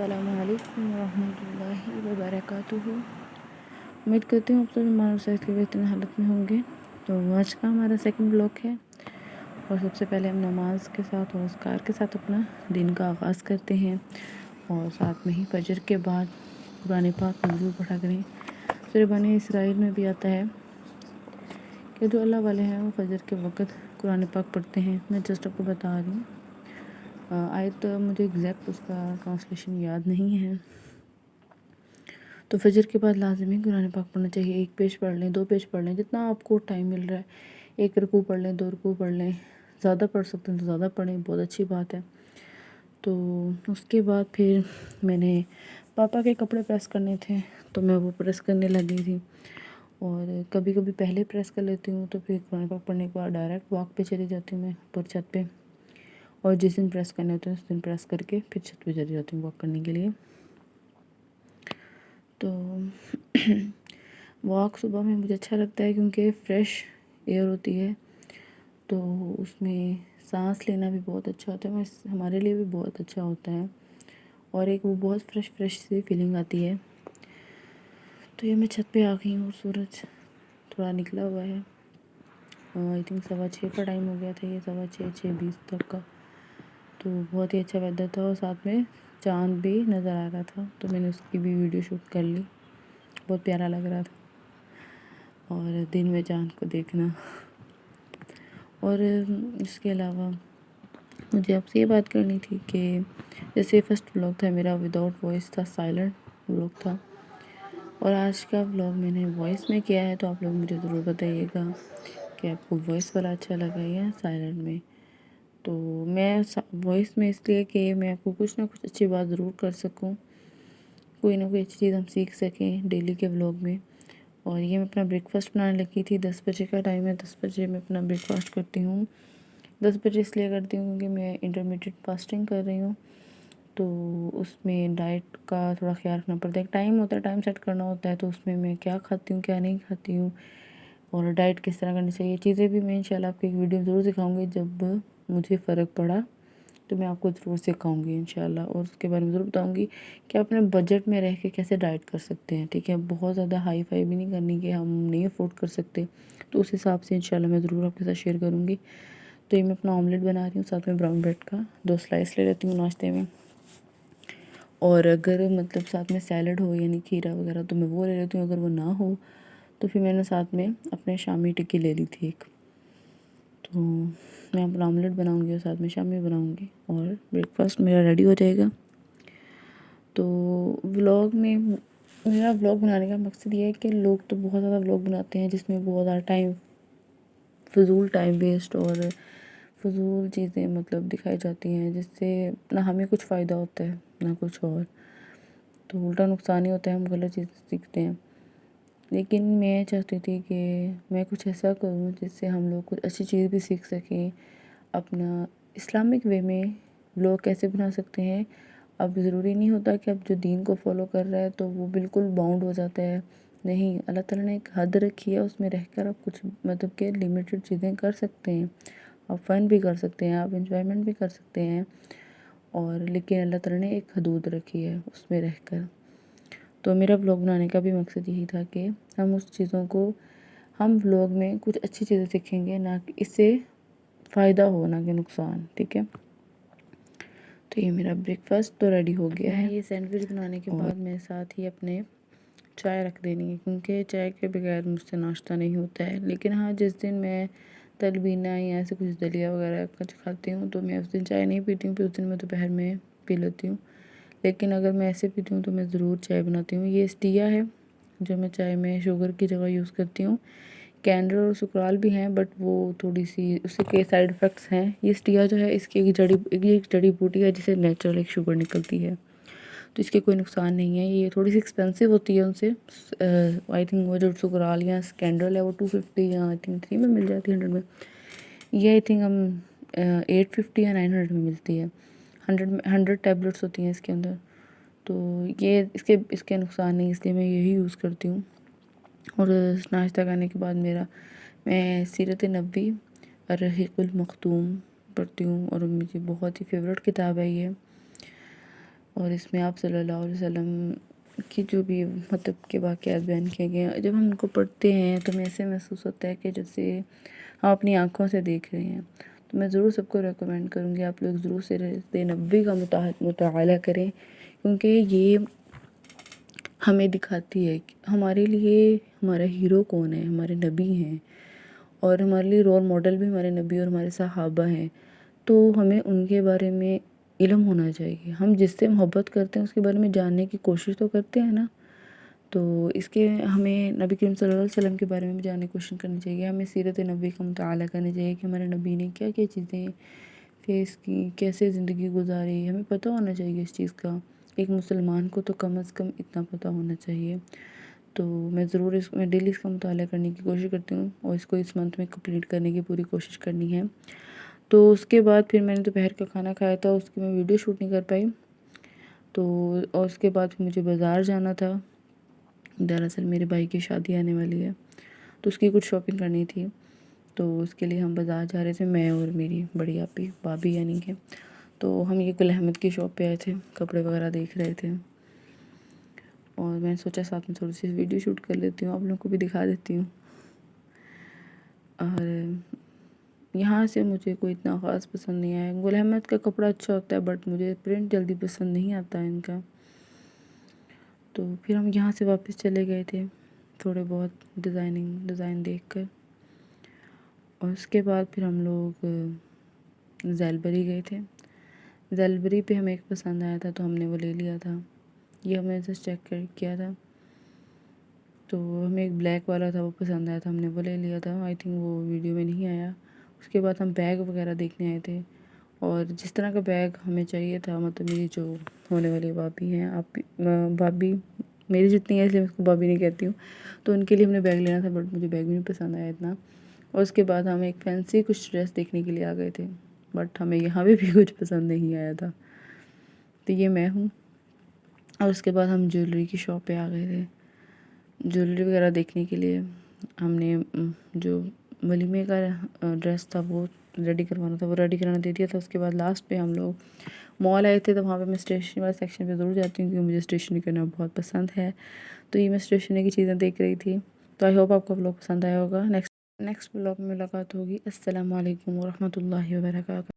अस्सलामुअलैकुम रहमतुल्लाहि व बरकातुहू। उम्मीद करती हूँ आप सभी मानव सेहत की बेहतरीन हालत में होंगे। तो आज का हमारा सेकंड ब्लॉग है और सबसे पहले हम नमाज के साथ और अस्कार के साथ अपना दिन का आगाज़ करते हैं और साथ में ही फजर के बाद कुरान पाक ज़रूर पढ़ा करें। सूरह बनी इसराइल में भी आता है कि जो अल्लाह वाले हैं वो फजर के वक़्त कुरान पाक पढ़ते हैं। मैं जस्ट आपको बता रही हूँ, आयत तो मुझे एग्जैक्ट उसका ट्रांसलेशन याद नहीं है। तो फजर के बाद लाजमी कुरान पाक पढ़ना चाहिए। 1 पेज पढ़ लें, 2 पेज पढ़ लें, जितना आपको टाइम मिल रहा है। 1 रुकू पढ़ लें, 2 रुकू पढ़ लें, ज़्यादा पढ़ सकते हैं तो ज़्यादा पढ़ें, बहुत अच्छी बात है। तो उसके बाद फिर मैंने पापा के कपड़े प्रेस करने थे तो मैं वो प्रेस करने लगी थी। और कभी कभी पहले प्रेस कर लेती हूँ तो फिर कुरान पाक पढ़ने के बाद डायरेक्ट वॉक पे चली जाती हूँ मैं ऊपर छत पे। और जिस दिन प्रेस करने होते हैं उस दिन प्रेस करके फिर छत पे चली जाती हूँ वॉक करने के लिए। तो वॉक सुबह में मुझे अच्छा लगता है क्योंकि फ़्रेश एयर होती है, तो उसमें सांस लेना भी बहुत अच्छा होता है, हमारे लिए भी बहुत अच्छा होता है और एक वो बहुत फ्रेश सी फीलिंग आती है। तो ये मैं छत पे आ गई हूँ और सूरज थोड़ा निकला हुआ है। आई थिंक 6:15 का टाइम हो गया था, ये 6:15 6:20 तक का। तो बहुत ही अच्छा वेदर था और साथ में चाँद भी नज़र आ रहा था, तो मैंने उसकी भी वीडियो शूट कर ली। बहुत प्यारा लग रहा था और दिन में चाँद को देखना। और इसके अलावा मुझे आपसे ये बात करनी थी कि जैसे फर्स्ट व्लॉग था मेरा विदाउट वॉइस था, साइलेंट व्लॉग था, और आज का व्लॉग मैंने वॉइस में किया है। तो आप लोग मुझे ज़रूर बताइएगा कि आपको वॉइस वाला अच्छा लगा या साइलेंट में। तो मैं वॉइस में इसलिए कि मैं आपको कुछ ना कुछ अच्छी बात ज़रूर कर सकूं, कोई ना कोई अच्छी चीज़ हम सीख सकें डेली के व्लॉग में। और ये मैं अपना ब्रेकफास्ट बनाने लगी थी। 10 बजे का टाइम है, 10 बजे मैं अपना ब्रेकफास्ट करती हूँ। 10 बजे इसलिए करती हूँ क्योंकि मैं इंटरमीडिएट फास्टिंग कर रही हूँ, तो उसमें डाइट का थोड़ा ख्याल रखना पड़ता है। एक टाइम होता है, टाइम सेट करना होता है, तो उसमें मैं क्या खाती हूँ क्या नहीं खाती हूँ और डाइट किस तरह करनी चाहिए, चीज़ें भी मैं इंशाल्लाह आपको एक वीडियो ज़रूर दिखाऊंगी। जब मुझे फ़र्क पड़ा तो मैं आपको ज़रूर सिखाऊंगी इंशाल्लाह, और उसके बारे में ज़रूर बताऊंगी कि अपने बजट में रह के कैसे डाइट कर सकते हैं। ठीक है, बहुत ज़्यादा हाई फाई भी नहीं करनी कि हम नहीं अफोर्ड कर सकते, तो उस हिसाब से इंशाल्लाह मैं ज़रूर आपके साथ शेयर करूँगी। तो ये मैं अपना ऑमलेट बना रही हूँ, साथ में ब्राउन ब्रेड का 2 स्लाइस ले लेती हूँ नाश्ते में। और अगर मतलब साथ में सैलड हो यानी खीरा वगैरह तो मैं वो ले लेती हूँ। अगर वो ना हो तो फिर मैंने साथ में अपने शामी टिक्की ले ली थी एक। तो मैं अपना ऑमलेट बनाऊँगी और साथ में शामी बनाऊँगी और ब्रेकफास्ट मेरा रेडी हो जाएगा। तो व्लॉग में मेरा व्लॉग बनाने का मकसद ये है कि लोग तो बहुत ज़्यादा व्लॉग बनाते हैं जिसमें बहुत ज़्यादा फजूल टाइम वेस्ट और फजूल चीज़ें मतलब दिखाई जाती हैं, जिससे ना हमें कुछ फ़ायदा होता है ना कुछ और, तो उल्टा नुकसान ही होता है, हम गलत चीज़ें सीखते हैं। लेकिन मैं चाहती थी कि मैं कुछ ऐसा करूं जिससे हम लोग कुछ अच्छी चीज़ भी सीख सकें। अपना इस्लामिक वे में लोग कैसे बना सकते हैं। अब ज़रूरी नहीं होता कि अब जो दीन को फॉलो कर रहा है तो वो बिल्कुल बाउंड हो जाता है। नहीं, अल्लाह ताला ने एक हद रखी है, उसमें रहकर आप कुछ मतलब के लिमिटेड चीज़ें कर सकते हैं। आप फ़न भी कर सकते हैं, आप इंजॉयमेंट भी कर सकते हैं, और लेकिन अल्लाह ताला ने एक हदूद रखी है उसमें रहकर। तो मेरा व्लॉग बनाने का भी मकसद यही था कि हम उस चीज़ों को हम व्लॉग में कुछ अच्छी चीज़ें सीखेंगे, ना कि इससे फ़ायदा हो ना कि नुकसान। ठीक है, तो ये मेरा ब्रेकफास्ट तो रेडी हो गया है। ये सैंडविच बनाने के बाद मैं साथ ही अपने चाय रख देनी है, क्योंकि चाय के बगैर मुझसे नाश्ता नहीं होता है। लेकिन हाँ, जिस दिन मैं तलबीना या ऐसे कुछ दलिया वगैरह कुछ खाती हूँ तो मैं उस दिन चाय नहीं पीती हूँ, फिर उस दिन मैं दोपहर में पी लेती हूँ। लेकिन अगर मैं ऐसे पीती हूँ तो मैं ज़रूर चाय बनाती हूँ। ये स्टिया है जो मैं चाय में शुगर की जगह यूज़ करती हूँ। कैंडर और सुकराल भी हैं, बट वो थोड़ी सी उससे कई साइड इफ़ेक्ट्स हैं। ये स्टिया जो है इसकी एक जड़ी बूटी है जिसे नेचुरल एक शुगर निकलती है, तो इसके कोई नुकसान नहीं है। ये थोड़ी सी एक्सपेंसिव होती है उनसे। आई थिंक वो जो सुकराल या कैंडल है वो 250 या आई थिंक 3 में मिल जाती है, 100 में। ये आई थिंक हम 850 या 900 में मिलती है। 100 टैबलेट्स होती हैं इसके अंदर। तो ये इसके नुकसान नहीं, इसलिए मैं यही यूज़ करती हूँ। और नाश्ता करने के बाद मैं सीरत नबवी अर्रहीकुल मख्तूम पढ़ती हूँ, और मुझे बहुत ही फेवरेट किताब है ये। और इसमें आप सल्लल्लाहु अलैहि वसल्लम की जो भी मतलब के वाक़यात बयान किए गए हैं, जब हम उनको पढ़ते हैं तो हमें ऐसे महसूस होता है कि जैसे हम अपनी आँखों से देख रहे हैं। तो मैं ज़रूर सबको रेकमेंड करूँगी आप लोग ज़रूर सीरत नबवी का मुताला करें, क्योंकि ये हमें दिखाती है कि हमारे लिए हमारा हीरो कौन है, हमारे नबी हैं, और हमारे लिए रोल मॉडल भी हमारे नबी और हमारे सहाबा हैं। तो हमें उनके बारे में इल्म होना चाहिए। हम जिससे मोहब्बत करते हैं उसके बारे में जानने की कोशिश तो करते हैं ना। तो इसके हमें नबी करीम सल्लल्लाहु अलैहि वसल्लम के बारे में भी जानने की कोशिश करनी चाहिए। हमें सीरत नबी का मुताला करना चाहिए कि हमारे नबी ने क्या क्या चीज़ें फेस की, कैसे ज़िंदगी गुजारी, हमें पता होना चाहिए इस चीज़ का। एक मुसलमान को तो कम अज़ कम इतना पता होना चाहिए। तो मैं ज़रूर मैं डेली इसका मुताला करने की कोशिश करती हूँ और इसको इस मंथ में कंप्लीट करने की पूरी कोशिश करनी है। तो उसके बाद फिर मैंने दोपहर का खाना खाया था, उसकी मैं वीडियो शूट नहीं कर पाई। तो और उसके बाद फिर मुझे बाज़ार जाना था। दरअसल मेरे भाई की शादी आने वाली है, तो उसकी कुछ शॉपिंग करनी थी। तो उसके लिए हम बाज़ार जा रहे थे, मैं और मेरी बड़ी आपी भाभी यानी कि। तो हम ये गुल अहमद की शॉप पे आए थे, कपड़े वगैरह देख रहे थे, और मैंने सोचा साथ में थोड़ी सी वीडियो शूट कर लेती हूँ, आप लोगों को भी दिखा देती हूँ। और यहाँ से मुझे कोई इतना ख़ास पसंद नहीं आया। गुल अहमद का कपड़ा अच्छा होता है, बट मुझे प्रिंट जल्दी पसंद नहीं आता है इनका। तो फिर हम यहाँ से वापस चले गए थे, थोड़े बहुत डिज़ाइन देख कर। और उसके बाद फिर हम लोग ज़ैलबरी गए थे। ज़ैलबरी पे हमें एक पसंद आया था तो हमने वो ले लिया था। ये हमने जस्ट चेक कर किया था, तो हमें एक ब्लैक वाला था वो पसंद आया था, हमने वो ले लिया था। आई थिंक वो वीडियो में नहीं आया। उसके बाद हम बैग वगैरह देखने आए थे, और जिस तरह का बैग हमें चाहिए था, मतलब मेरी जो होने वाली भाभी हैं, आप भाभी मेरी जितनी है इसलिए मैं उसको भाभी नहीं कहती हूँ, तो उनके लिए हमने बैग लेना था, बट मुझे बैग भी नहीं पसंद आया इतना। और उसके बाद हम एक फैंसी कुछ ड्रेस देखने के लिए आ गए थे, बट हमें यहाँ पे भी कुछ पसंद नहीं आया था। तो ये मैं हूँ। और उसके बाद हम ज्वेलरी की शॉप पे आ गए थे, ज्वेलरी वगैरह देखने के लिए। हमने जो वलीमे का ड्रेस था वो रेडी करवाना था, वो रेडी कराना दे दिया था। उसके बाद लास्ट पे हम लोग मॉल आए थे, तो वहाँ पे मैं स्टेशनरी वाले सेक्शन पे ज़रूर जाती हूँ क्योंकि मुझे स्टेशनरी करना बहुत पसंद है। तो ये मैं स्टेशनरी की चीज़ें देख रही थी। तो आई होप आपको व्लॉग पसंद आया होगा। नेक्स्ट व्लॉग में मुलाकात होगी। अस्सलाम वालेकुम व रहमतुल्लाहि व बरकातहू।